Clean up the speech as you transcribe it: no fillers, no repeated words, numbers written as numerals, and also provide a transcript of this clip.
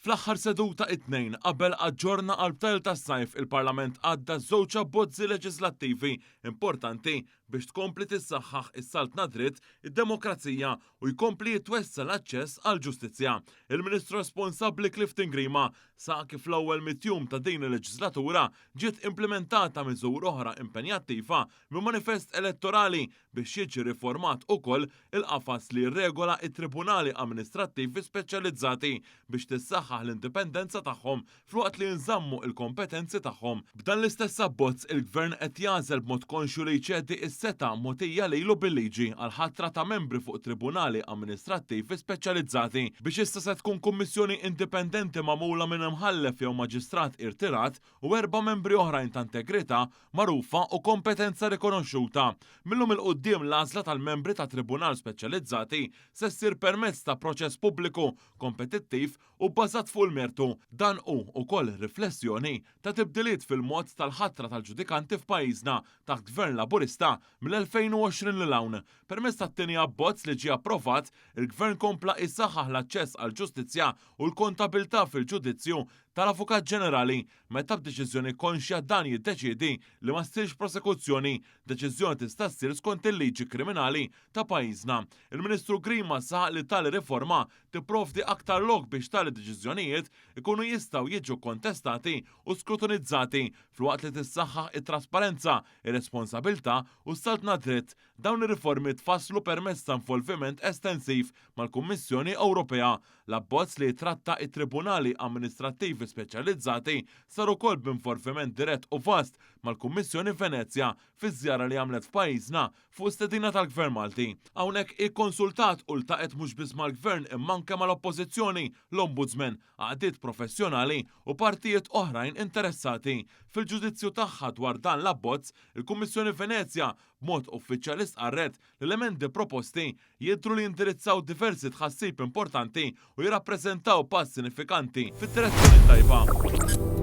Fl-aħħar seduta it-tnejn qabel aġġorna qalbtel tas-sajf il-Parlament għadda żewġ abbozzi leġislattivi importanti biex tkompli tissaħħaħ is-saltna dritt id-demokrazija u jkompli jitwessa l-aċċess għal ġustizzja. Il-Ministru responsabbli Clifton Grima sa kif l-ewwel mitjum ta' din il-leġislatura ġiet implementata miżur oħra impenjattiva minn manifest elettorali biex jiġi riformat ukoll il-qafas li regola it-tribunali amministrattivi speċjalizzati biex tissaħħaħ l-indipendenza tagħhom f'waqt li nżammu il-kompetenzi tagħhom. B'dan l-istess abbozz il-Gvern qed jażel b'mod konxju li jċedi is-seta' mogħtija lilu bil-liġi għal ħatra ta' membri fuq tribunali amministrattivi speċjalizzati biex issa se tkun kummissjoni indipendenti magħmula minn imħallef jew maġistrat irtirat u 4 membri oħrajn ta' integrità magħrufa u kompetenza rikonoxxuta. Millum il-qudiem l-għażla tal-membri ta' tribunal speċjalizzati se ssir permezz ta' proċess pubbliku kompetittiv u bbażat fuq il-mertu. Dan hu wkoll riflessjoni ta' tibdiliet fil-mod tal-ħatra tal-ġudikanti f'pajjiżna taħt Gvern Laburista mill-2020 lil hawn. Permezz tat-tieni abbozz li ġie approvat, il-Gvern kompla jsaħħaħ l-aċċess għal ġustizzja u l-kontabilità fil-ġudizzju tal-Avukat Ġenerali meta b'deċiżjoni konxja dan jiddeċiedi li ma ssirx prosekuzzjoni, deċiżjoni tista' ssir skont il-liġi kriminali ta' pajjiżna. Il-Ministru Grima saħaq li tali riforma tipprovdi aktar lok biex tali deċiżjonijiet ikunu jistgħu jiġu kontestati u skrutinizzati f'waqt li tissaħħaħ it-trasparenza, ir-responsabilità u s-saltna dritt. Dawn ir-riformi tfasslu permezz ta' involviment estensiv mal-Kummissjoni Ewropea. L-abbozz li jitratta it-tribunali amministrattivi speċjalizzati sar ukoll b'involviment dirett u vast mal-Kummissjoni Venezja fiż-żjara li għamlet f'pajjiżna fuq stedina tal-Gvern Malti. Hawnhekk ikkonsultat u ltaqet mhux biss mal-Gvern imma anke mal-Oppożizzjoni, l-Ombudsman, għaqdiet professjonali u partijiet oħrajn interessati. Fil-ġudizzju tagħha dwar dan l-abbozz, il-Kummissjoni Venezja b'mod uffiċjali stqarret li l-emendi proposti jidhru li jindirizzaw diversi tħassib importanti u jirrappreżentaw pass sinifikanti fid-direzzjoni tajba.